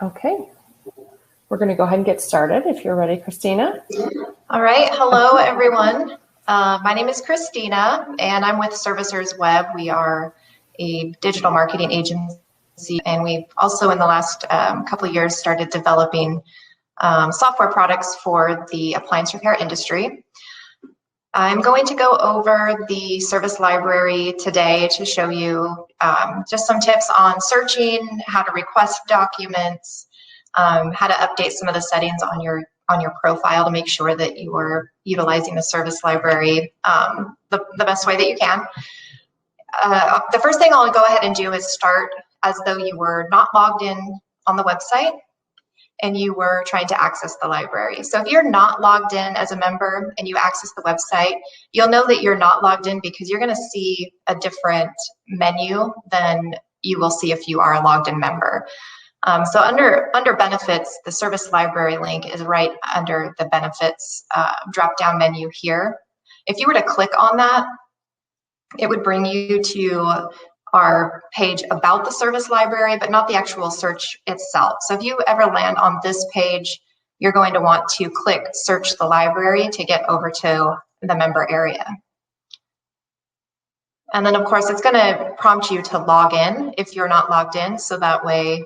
Okay, we're going to go ahead and get started if you're ready, Christina. All right, hello everyone. My name is Christina and I'm with Servicers Web. We are a digital marketing agency, and we've also in the last couple of years started developing software products for the appliance repair industry. I'm going to go over the service library today to show you just some tips on searching, how to request documents, how to update some of the settings on your profile to make sure that you are utilizing the service library the best way that you can. The first thing I'll go ahead and do is start as though you were not logged in on the website and you were trying to access the library. So if you're not logged in as a member and you access the website, you'll know that you're not logged in because you're going to see a different menu than you will see if you are a logged in member. So under benefits, the service library link is right under the benefits drop down menu here. If you were to click on that, it would bring you to our page about the service library, but not the actual search itself. So if you ever land on this page, you're going to want to click search the library to get over to the member area. And then of course, it's going to prompt you to log in if you're not logged in. So that way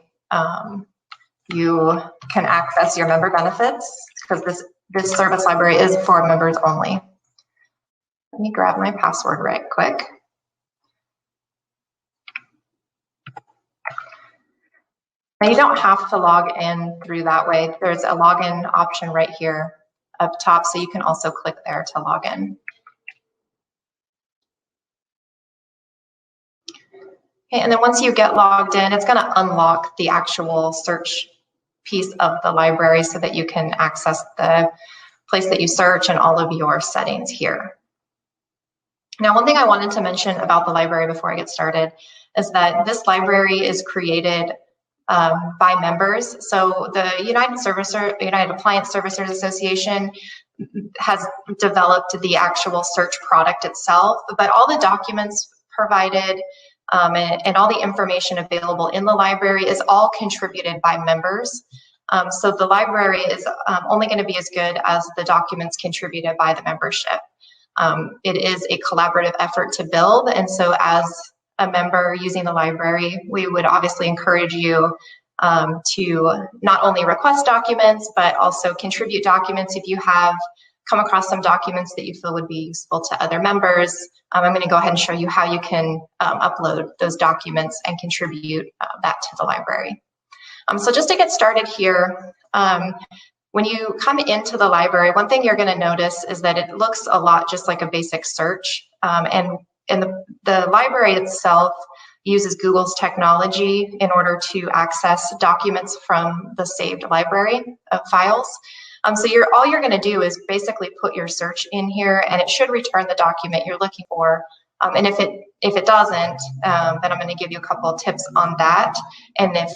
you can access your member benefits, because this service library is for members only. Let me grab my password right quick. Now you don't have to log in through that way. There's a login option right here up top, so you can also click there to log in. Okay, and then once you get logged in, it's going to unlock the actual search piece of the library so that you can access the place that you search and all of your settings here. Now, one thing I wanted to mention about the library before I get started is that this library is created by members. So the United Appliance Servicers Association has developed the actual search product itself, but all the documents provided and all the information available in the library is all contributed by members. So the library is only going to be as good as the documents contributed by the membership. It is a collaborative effort to build, and so as a member using the library, we would obviously encourage you to not only request documents, but also contribute documents. If you have come across some documents that you feel would be useful to other members, I'm going to go ahead and show you how you can upload those documents and contribute that to the library. So just to get started here, when you come into the library, one thing you're going to notice is that it looks a lot just like a basic search, and the library itself uses Google's technology in order to access documents from the saved library of files. So all you're going to do is basically put your search in here, and it should return the document you're looking for. And if it doesn't, then I'm going to give you a couple of tips on that. And if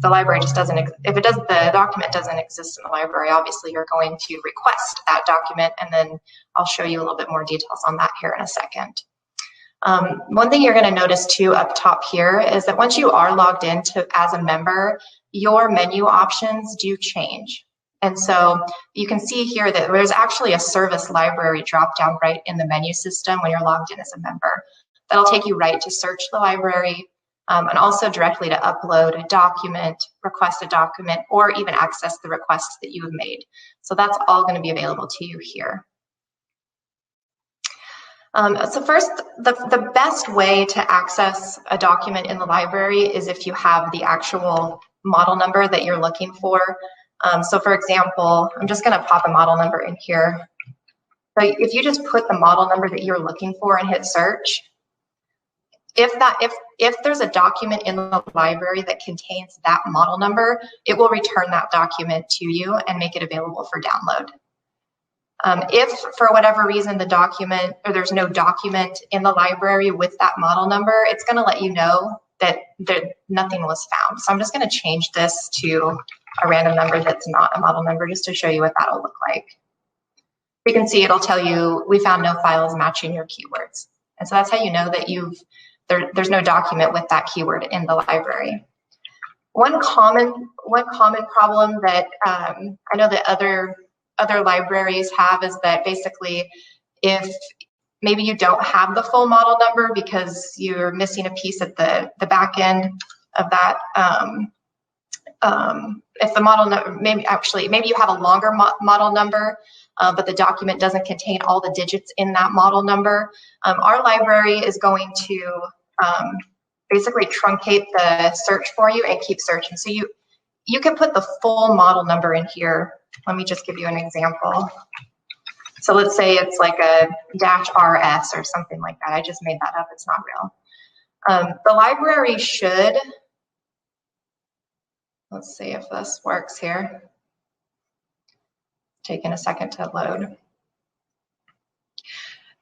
the library just doesn't, the document doesn't exist in the library, obviously you're going to request that document, and then I'll show you a little bit more details on that here in a second. One thing you're going to notice too up top here is that once you are logged in as a member, your menu options do change. And so you can see here that there's actually a service library drop down right in the menu system when you're logged in as a member. That'll take you right to search the library, and also directly to upload a document, request a document, or even access the requests that you have made. So that's all going to be available to you here. So first, the best way to access a document in the library is if you have the actual model number that you're looking for. So for example, I'm just going to pop a model number in here. So if you just put the model number that you're looking for and hit search, if there's a document in the library that contains that model number, it will return that document to you and make it available for download. If for whatever reason there's no document in the library with that model number, it's going to let you know that nothing was found. So I'm just going to change this to a random number that's not a model number just to show you what that'll look like. You can see it'll tell you we found no files matching your keywords. And so that's how you know that there's no document with that keyword in the library. One common problem that I know that other libraries have is that basically if maybe you don't have the full model number because you're missing a piece at the back end of that, if the model number, maybe you have a longer model number, but the document doesn't contain all the digits in that model number, our library is going to basically truncate the search for you and keep searching. So you can put the full model number in here. Let me just give you an example. So let's say it's like a -RS or something like that. I just made that up, it's not real. The library should, let's see if this works here. Taking a second to load.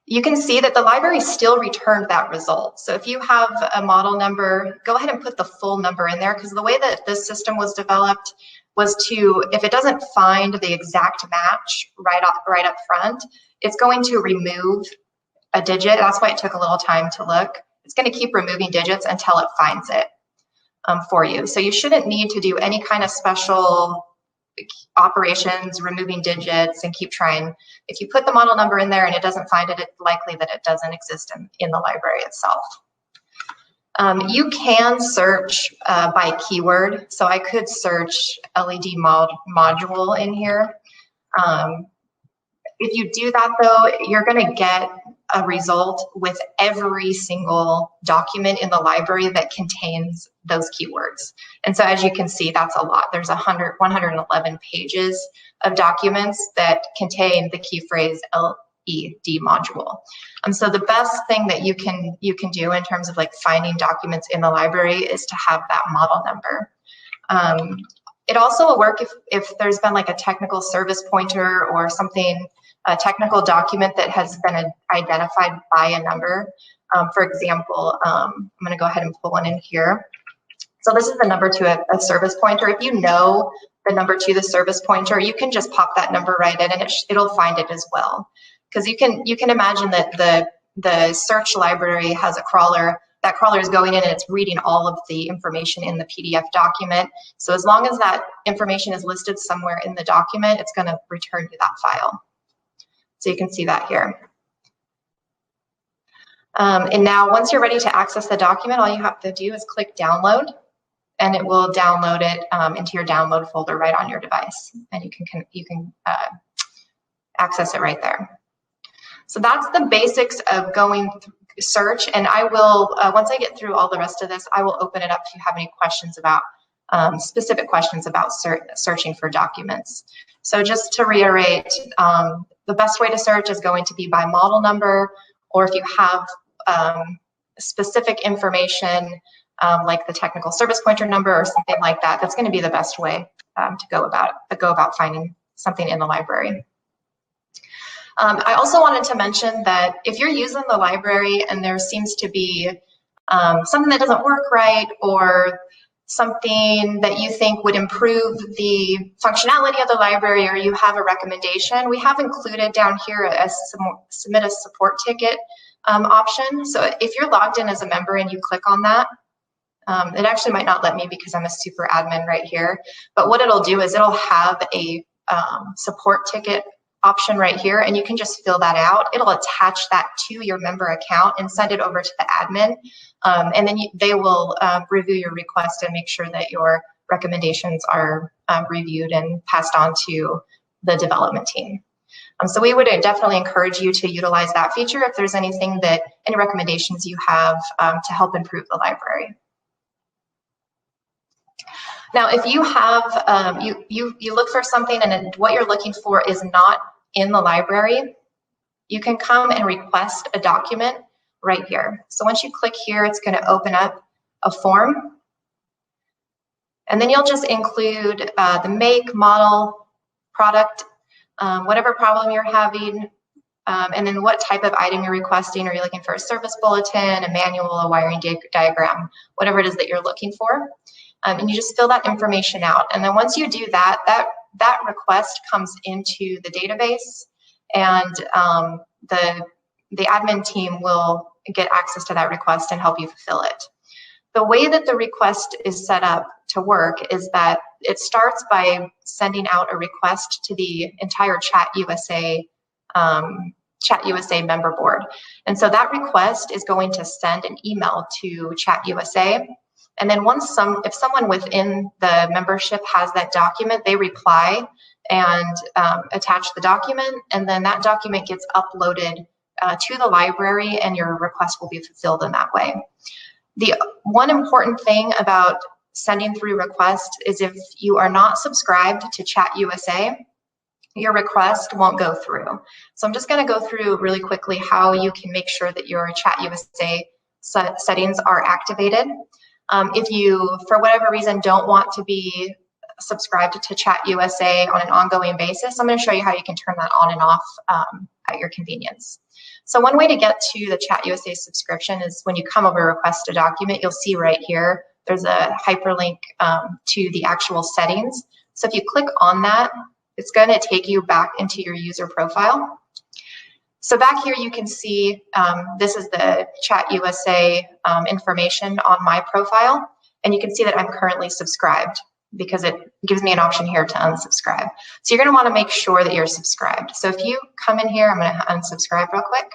You can see that the library still returned that result. So if you have a model number, go ahead and put the full number in there, because the way that this system was developed was to, if it doesn't find the exact match right up front, it's going to remove a digit. That's why it took a little time to look. It's going to keep removing digits until it finds it for you. So you shouldn't need to do any kind of special operations, removing digits, and keep trying. If you put the model number in there and it doesn't find it, it's likely that it doesn't exist in the library itself. You can search by keyword. So I could search LED module in here. If you do that though, you're going to get a result with every single document in the library that contains those keywords. And so as you can see, that's a lot. There's 111 pages of documents that contain the key phrase LED module. So the best thing that you can do in terms of like finding documents in the library is to have that model number. It also will work if there's been like a technical service pointer or something, a technical document that has been identified by a number. For example, I'm going to go ahead and pull one in here. So this is the number to a service pointer. If you know the number to the service pointer, you can just pop that number right in and it'll find it as well. Because you can imagine that the search library has a crawler. That crawler is going in and it's reading all of the information in the PDF document. So as long as that information is listed somewhere in the document, it's going to return to that file. So you can see that here. And now once you're ready to access the document, all you have to do is click download and it will download it into your download folder right on your device. And you can access it right there. So that's the basics of going through search. And I will, once I get through all the rest of this, I will open it up if you have any questions about, specific questions about searching for documents. So just to reiterate, the best way to search is going to be by model number, or if you have specific information like the technical service pointer number or something like that, that's going to be the best way to go about finding something in the library. I also wanted to mention that if you're using the library and there seems to be something that doesn't work right or something that you think would improve the functionality of the library, or you have a recommendation, we have included down here a submit a support ticket option. So if you're logged in as a member and you click on that, it actually might not let me because I'm a super admin right here, but what it'll do is it'll have a support ticket option right here, and you can just fill that out. It'll attach that to your member account and send it over to the admin, and then they will review your request and make sure that your recommendations are reviewed and passed on to the development team. So we would definitely encourage you to utilize that feature if there's any recommendations you have to help improve the library. Now, if you have, you look for something and what you're looking for is not in the library, you can come and request a document right here. So once you click here, it's going to open up a form. And then you'll just include the make, model, product, whatever problem you're having, and then what type of item you're requesting. Are you looking for a service bulletin, a manual, a wiring diagram, whatever it is that you're looking for. And you just fill that information out. And then once you do that, that request comes into the database, and the admin team will get access to that request and help you fulfill it. The way that the request is set up to work is that it starts by sending out a request to the entire Chat USA member board. And so that request is going to send an email to Chat USA. And then if someone within the membership has that document, they reply and attach the document, and then that document gets uploaded to the library, and your request will be fulfilled in that way. The one important thing about sending through requests is if you are not subscribed to Chat USA, your request won't go through. So I'm just going to go through really quickly how you can make sure that your Chat USA settings are activated. If you, for whatever reason, don't want to be subscribed to Chat USA on an ongoing basis, I'm going to show you how you can turn that on and off at your convenience. So one way to get to the Chat USA subscription is when you come over to request a document, you'll see right here, there's a hyperlink to the actual settings. So if you click on that, it's going to take you back into your user profile. So back here, you can see this is the Chat USA information on my profile, and you can see that I'm currently subscribed because it gives me an option here to unsubscribe. So you're going to want to make sure that you're subscribed. So if you come in here, I'm going to unsubscribe real quick.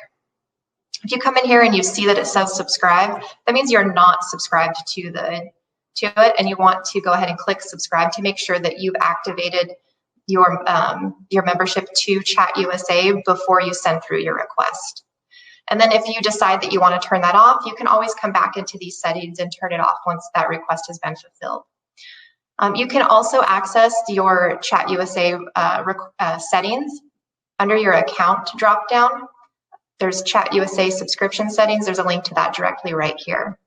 If you come in here and you see that it says subscribe, that means you're not subscribed to it, and you want to go ahead and click subscribe to make sure that you've activated your membership to Chat USA before you send through your request. And then if you decide that you want to turn that off, you can always come back into these settings and turn it off once that request has been fulfilled. You can also access your Chat USA settings under your account dropdown. There's Chat USA subscription settings. There's a link to that directly right here.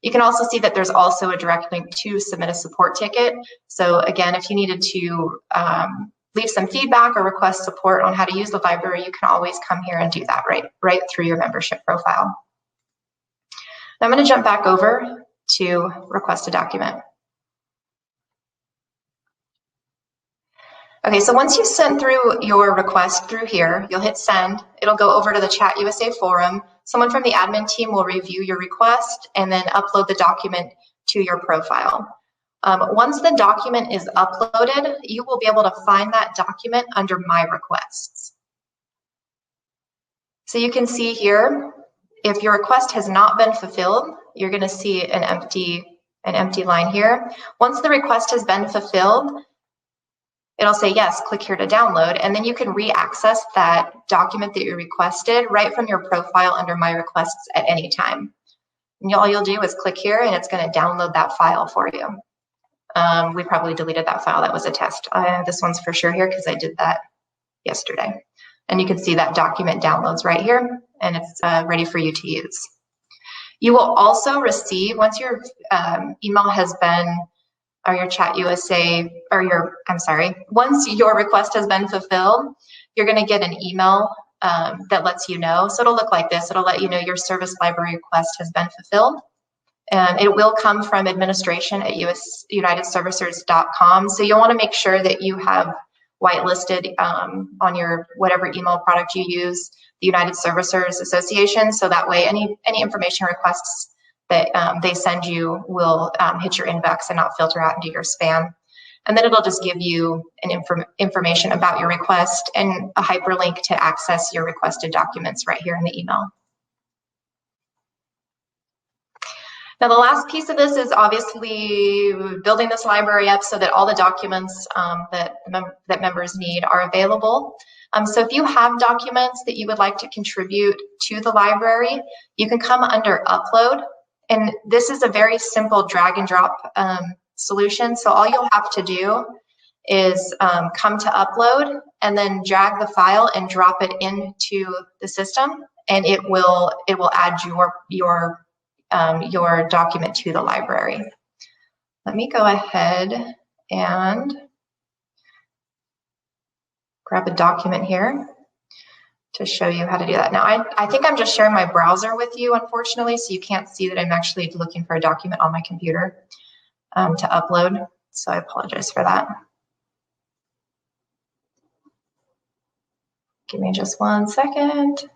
You can also see that there's also a direct link to submit a support ticket. So again, if you needed to leave some feedback or request support on how to use the library, you can always come here and do that right through your membership profile. Now I'm going to jump back over to request a document. Okay, so once you send through your request through here, you'll hit send. It'll go over to the Chat USA forum. Someone from the admin team will review your request and then upload the document to your profile. Once the document is uploaded, you will be able to find that document under My Requests. So you can see here, if your request has not been fulfilled, you're going to see an empty line here. Once the request has been fulfilled, it'll say, yes, click here to download, and then you can re-access that document that you requested right from your profile under My Requests at any time. And all you'll do is click here, and it's going to download that file for you. We probably deleted that file. That was a test. This one's for sure here because I did that yesterday. And you can see that document downloads right here, and it's ready for you to use. You will also receive, once your email has been, or your Chat USA, or once your request has been fulfilled, you're going to get an email that lets you know. So it'll look like this. It'll let you know your service library request has been fulfilled. And it will come from administration at UnitedServicers.com. So you'll want to make sure that you have whitelisted on your whatever email product you use, the United Servicers Association. So that way any information requests that they send you will hit your inbox and not filter out into your spam. And then it'll just give you an information about your request and a hyperlink to access your requested documents right here in the email. Now, the last piece of this is obviously building this library up so that all the documents that members need are available. So if you have documents that you would like to contribute to the library, you can come under Upload. And this is a very simple drag and drop solution. So all you'll have to do is come to Upload and then drag the file and drop it into the system, and it will add your document to the library. Let me go ahead and grab a document here to show you how to do that. Now, I think I'm just sharing my browser with you, unfortunately, so you can't see that I'm actually looking for a document on my computer to upload, so I apologize for that. Give me just 1 second.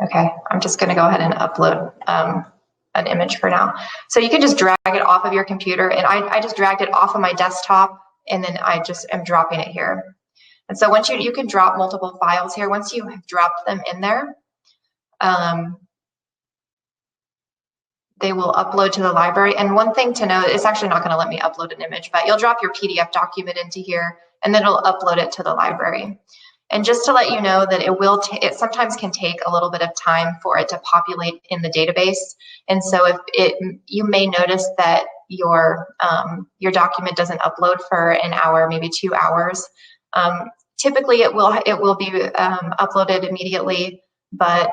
Okay, I'm just going to go ahead and upload an image for now. So you can just drag it off of your computer, and I just dragged it off of my desktop, and then I just am dropping it here. And so once you can drop multiple files here. Once you have dropped them in there, they will upload to the library. And one thing to note, it's actually not going to let me upload an image, but you'll drop your PDF document into here, and then it'll upload it to the library. And just to let you know that it sometimes can take a little bit of time for it to populate in the database. And so you may notice that your document doesn't upload for an hour, maybe 2 hours. Typically, it will be uploaded immediately, but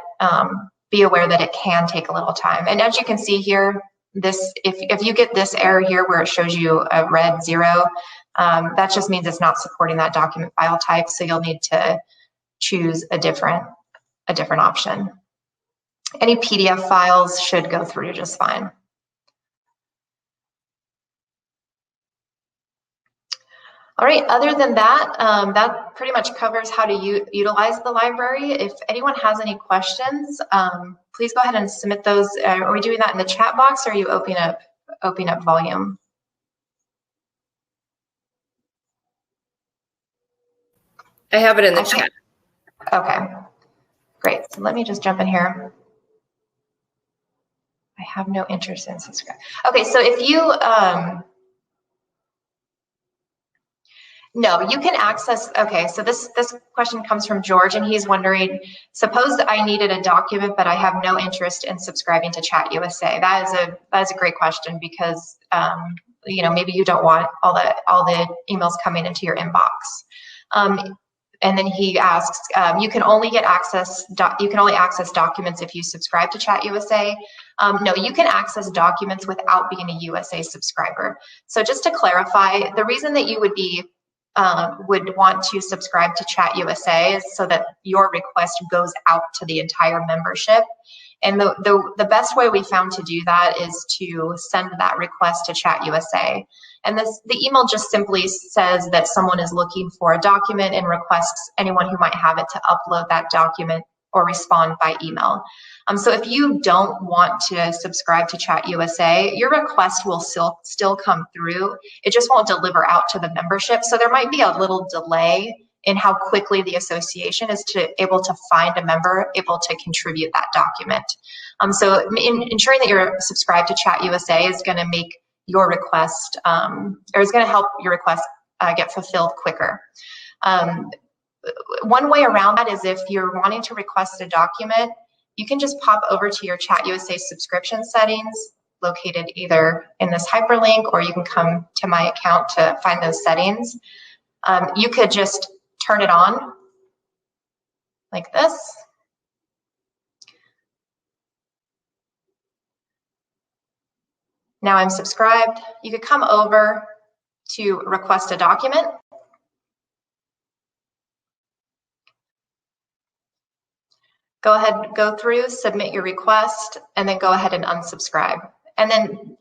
be aware that it can take a little time. And as you can see here, if you get this error here where it shows you a red 0, that just means it's not supporting that document file type. So you'll need to choose a different option. Any PDF files should go through just fine. All right, other than that, that pretty much covers how to utilize the library. If anyone has any questions, please go ahead and submit those. Are we doing that in the chat box, or are you opening up volume? I have it in the chat. Okay, great. So let me just jump in here. I have no interest in subscribe. Okay, so if you, no, you can access, okay, so this question comes from George, and he's wondering, suppose I needed a document, but I have no interest in subscribing to Chat USA. That is a great question, because you know, maybe you don't want all the emails coming into your inbox. And then he asks, you can only access documents if you subscribe to Chat USA. No, you can access documents without being a USA subscriber. So just to clarify, the reason that you would want to subscribe to Chat USA is so that your request goes out to the entire membership. And the best way we found to do that is to send that request to Chat USA. And the email just simply says that someone is looking for a document and requests anyone who might have it to upload that document or respond by email. So if you don't want to subscribe to Chat USA, your request will still come through. It just won't deliver out to the membership. So there might be a little delay in how quickly the association is able to find a member able to contribute that document. So ensuring that you're subscribed to Chat USA is going to make your request, or is going to help your request get fulfilled quicker. One way around that is if you're wanting to request a document, you can just pop over to your Chat USA subscription settings, located either in this hyperlink, or you can come to my account to find those settings. You could just turn it on like this. Now I'm subscribed. You could come over to request a document. Go ahead, go through, submit your request, and then go ahead and unsubscribe. And then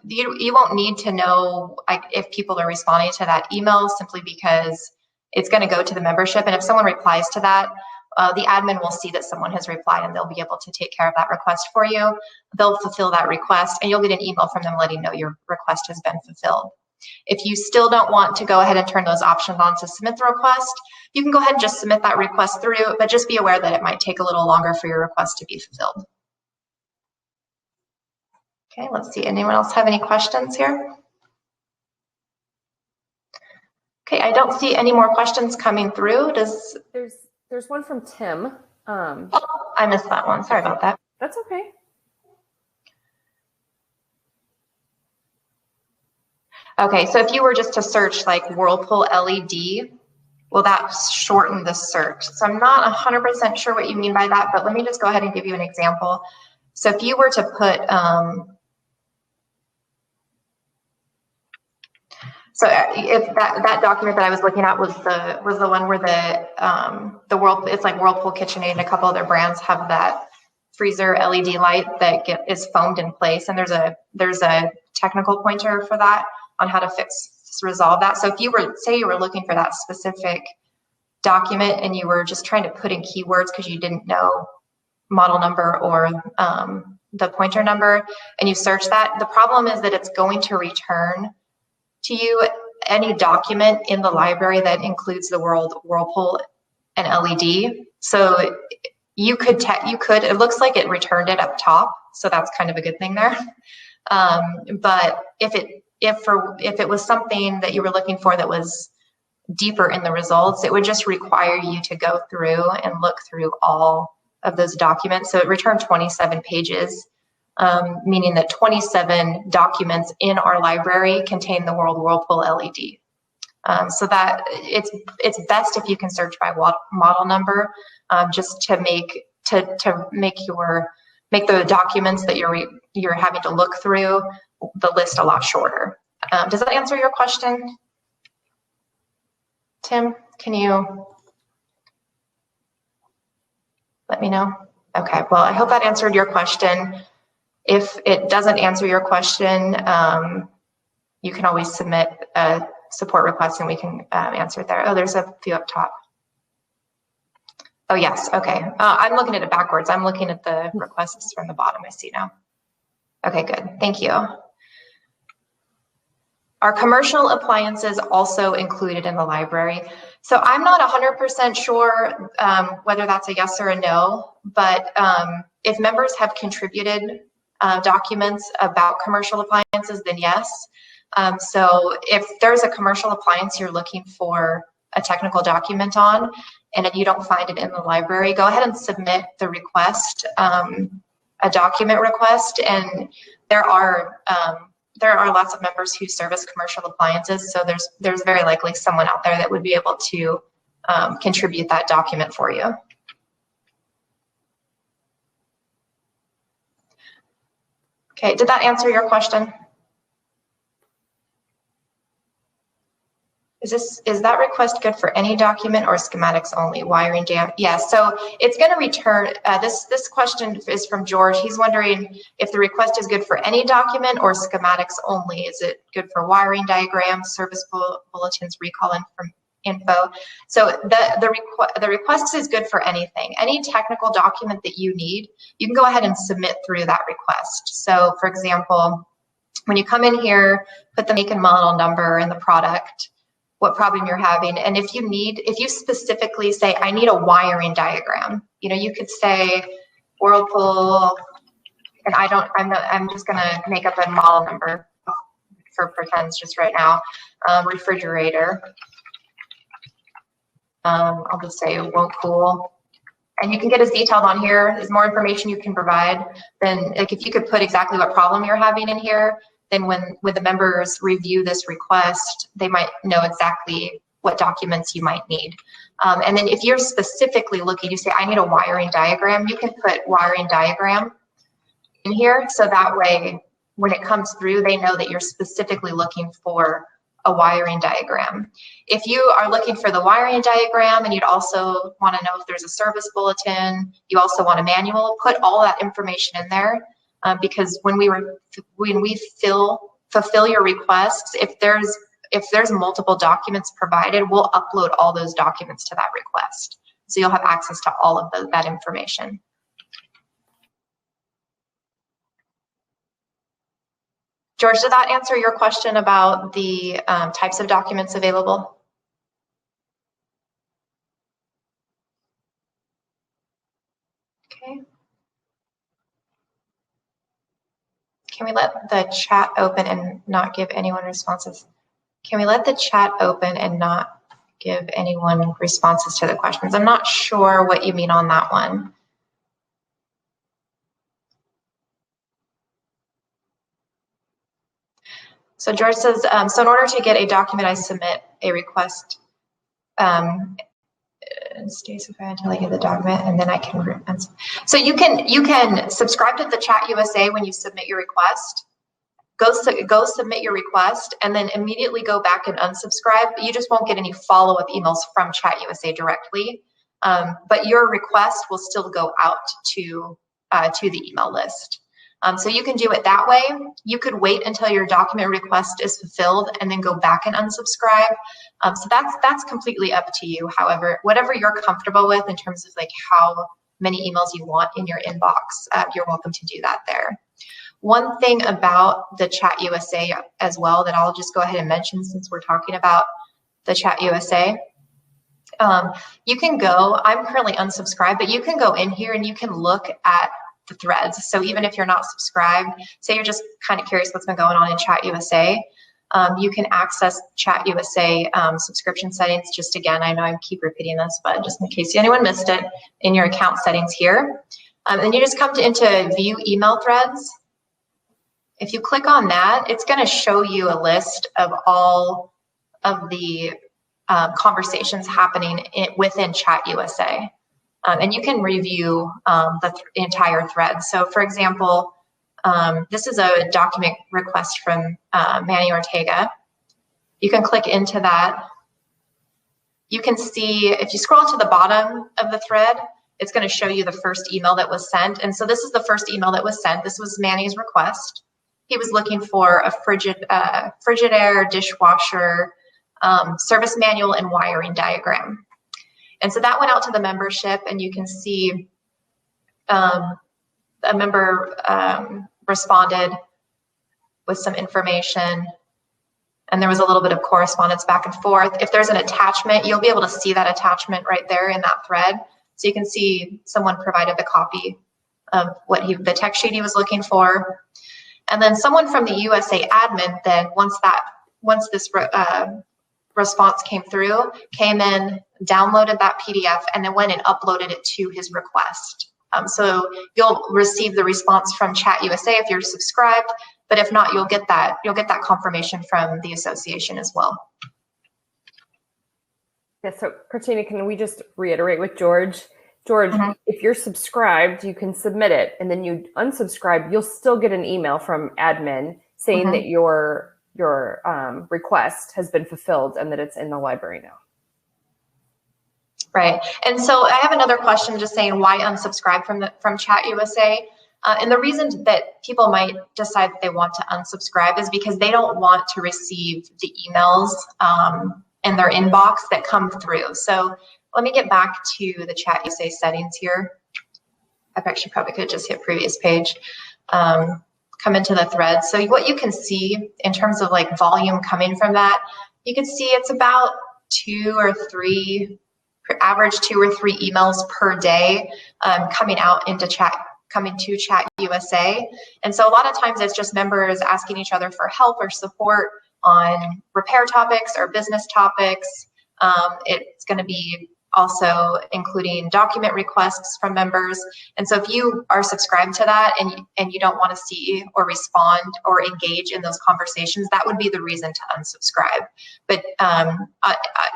you won't need to know if people are responding to that email, simply because it's going to go to the membership. And if someone replies to that, the admin will see that someone has replied, and they'll be able to take care of that request for you. They'll fulfill that request, and you'll get an email from them letting know your request has been fulfilled. If you still don't want to go ahead and turn those options on to submit the request, you can go ahead and just submit that request through, but just be aware that it might take a little longer for your request to be fulfilled. Okay, let's see. Anyone else have any questions here? Okay, I don't see any more questions coming through. There's one from Tim. Oh, I missed that one. Sorry about that. That's okay. Okay, so if you were just to search like Whirlpool LED, will that shorten the search? So I'm not 100% sure what you mean by that, but let me just go ahead and give you an example. So if you were to put, so if that document that I was looking at was the one where it's like Whirlpool KitchenAid and a couple other brands have that freezer LED light that is foamed in place, and there's a technical pointer for that on how to resolve that. So if you were, say you were looking for that specific document and you were just trying to put in keywords because you didn't know model number or the pointer number, and you search that, the problem is that it's going to return to you any document in the library that includes the word Whirlpool and LED. So you could, it looks like it returned it up top, so that's kind of a good thing there. But if it was something that you were looking for that was deeper in the results, it would just require you to go through and look through all of those documents. So it returned 27 pages, meaning that 27 documents in our library contain the word Whirlpool LED. So that it's best if you can search by model number, just to make the documents that you're having to look through the list a lot shorter. Does that answer your question, Tim? Can you let me know? Okay, well, I hope that answered your question. If it doesn't answer your question, you can always submit a support request and we can answer it there. Oh, there's a few up top. Oh, yes, okay. I'm looking at it backwards. I'm looking at the requests from the bottom, I see now. Okay, good, thank you. Are commercial appliances also included in the library? So I'm not 100% sure whether that's a yes or a no, but if members have contributed documents about commercial appliances, then yes. So if there's a commercial appliance you're looking for a technical document on, and if you don't find it in the library, go ahead and submit the request, a document request, and there are lots of members who service commercial appliances, so there's very likely someone out there that would be able to contribute that document for you. Okay, did that answer your question? Is that request good for any document or schematics only? Wiring jam? Yeah, so it's going to return. This question is from George. He's wondering if the request is good for any document or schematics only. Is it good for wiring diagrams, service bulletins, recall info? So the request is good for anything. Any technical document that you need, you can go ahead and submit through that request. So for example, when you come in here, put the make and model number and the product, what problem you're having, and if you specifically say, I need a wiring diagram, you could say Whirlpool, and I'm just gonna make up a model number for pretends just right now, refrigerator. I'll just say Whirlpool, and you can get as detailed on here as more information you can provide. Then, like, if you could put exactly what problem you're having in here, then when the members review this request, they might know exactly what documents you might need. And then if you're specifically looking, you say, I need a wiring diagram, you can put wiring diagram in here. So that way, when it comes through, they know that you're specifically looking for a wiring diagram. If you are looking for the wiring diagram and you'd also want to know if there's a service bulletin, you also want a manual, put all that information in there. Because when we fulfill your requests, if there's multiple documents provided, we'll upload all those documents to that request. So you'll have access to all of that information. George, did that answer your question about the types of documents available? Okay. Can we let the chat open and not give anyone responses? Can we let the chat open and not give anyone responses to the questions? I'm not sure what you mean on that one. So George says, so in order to get a document, I submit a request. Stays until I get the document, and then I can. So you can subscribe to the Chat USA when you submit your request. Go submit your request, and then immediately go back and unsubscribe. You just won't get any follow-up emails from Chat USA directly, but your request will still go out to the email list. So you can do it that way. You could wait until your document request is fulfilled and then go back and unsubscribe. So that's completely up to you. However, whatever you're comfortable with in terms of like how many emails you want in your inbox, you're welcome to do that there. One thing about the Chat USA as well that I'll just go ahead and mention since we're talking about the Chat USA. You can go, I'm currently unsubscribed, but you can go in here and you can look at the threads. So even if you're not subscribed, say you're just kind of curious what's been going on in Chat USA, you can access Chat USA subscription settings. Just again, I know I keep repeating this, but just in case anyone missed it, in your account settings here. And you just come into view email threads. If you click on that, it's going to show you a list of all of the conversations happening within Chat USA. And you can review the entire thread. So for example, this is a document request from Manny Ortega. You can click into that. You can see, if you scroll to the bottom of the thread, it's going to show you the first email that was sent. And so this is the first email that was sent. This was Manny's request. He was looking for a Frigidaire, dishwasher, service manual, and wiring diagram. And so that went out to the membership, and you can see a member responded with some information, and there was a little bit of correspondence back and forth. If there's an attachment, you'll be able to see that attachment right there in that thread. So you can see someone provided the copy of what the text sheet he was looking for. And then someone from the USA admin then, once this response came through, came in, downloaded that PDF, and then went and uploaded it to his request. So you'll receive the response from Chat USA if you're subscribed, but if not, you'll get that confirmation from the association as well. Yeah, so Christina, can we just reiterate with George? George, if you're subscribed, you can submit it, and then you unsubscribe, you'll still get an email from admin saying that your request has been fulfilled and that it's in the library now. Right, and so I have another question just saying why unsubscribe from Chat USA? And the reason that people might decide that they want to unsubscribe is because they don't want to receive the emails in their inbox that come through. So let me get back to the Chat USA settings here. I actually probably could just hit previous page. Come into the thread. So what you can see in terms of like volume coming from that, you can see it's about average 2 or 3 emails per day coming to Chat USA. And so a lot of times it's just members asking each other for help or support on repair topics or business topics. It's going to be also including document requests from members. And so if you are subscribed to that and you don't want to see or respond or engage in those conversations, that would be the reason to unsubscribe. But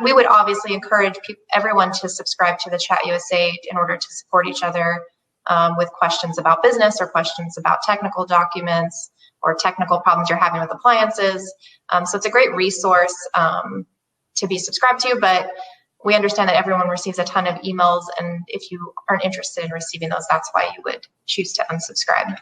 we would obviously encourage everyone to subscribe to the Chat USA in order to support each other with questions about business or questions about technical documents or technical problems you're having with appliances. So it's a great resource to be subscribed to, but we understand that everyone receives a ton of emails, and if you aren't interested in receiving those, that's why you would choose to unsubscribe.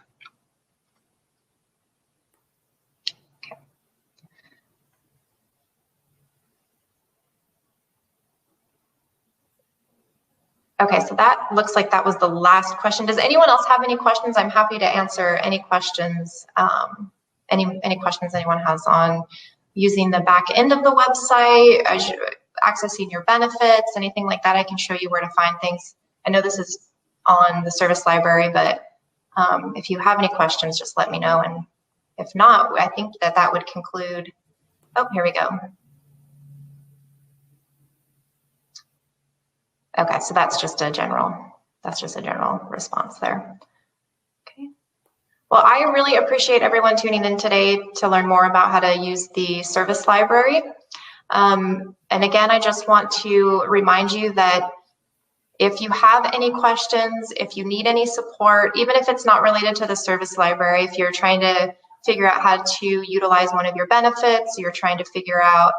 Okay, so that looks like that was the last question. Does anyone else have any questions? I'm happy to answer any questions, any questions anyone has on using the back end of the website, accessing your benefits, anything like that. I can show you where to find things. I know this is on the service library, but if you have any questions, just let me know. And if not, I think that would conclude. Oh, here we go. Okay, so that's just a general response there. Okay. Well, I really appreciate everyone tuning in today to learn more about how to use the service library. And again, I just want to remind you that if you have any questions, if you need any support, even if it's not related to the service library, if you're trying to figure out how to utilize one of your benefits, you're trying to figure out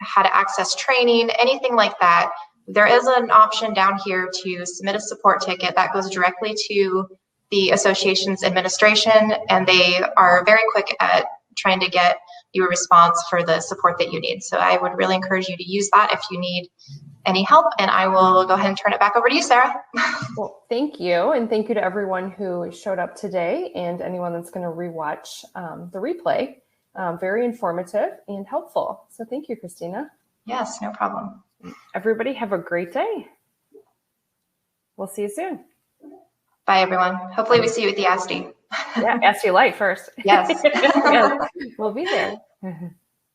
how to access training, anything like that, there is an option down here to submit a support ticket that goes directly to the association's administration, and they are very quick at trying to get you a response for the support that you need. So I would really encourage you to use that if you need any help, and I will go ahead and turn it back over to you, Sarah. Well, thank you. And thank you to everyone who showed up today and anyone that's going to rewatch the replay. Very informative and helpful. So thank you, Christina. Yes, no problem. Everybody have a great day. We'll see you soon. Bye, everyone. Hopefully we see you at the ASTI. Yeah, ASTI Light first. Yes. Yes, we'll be there.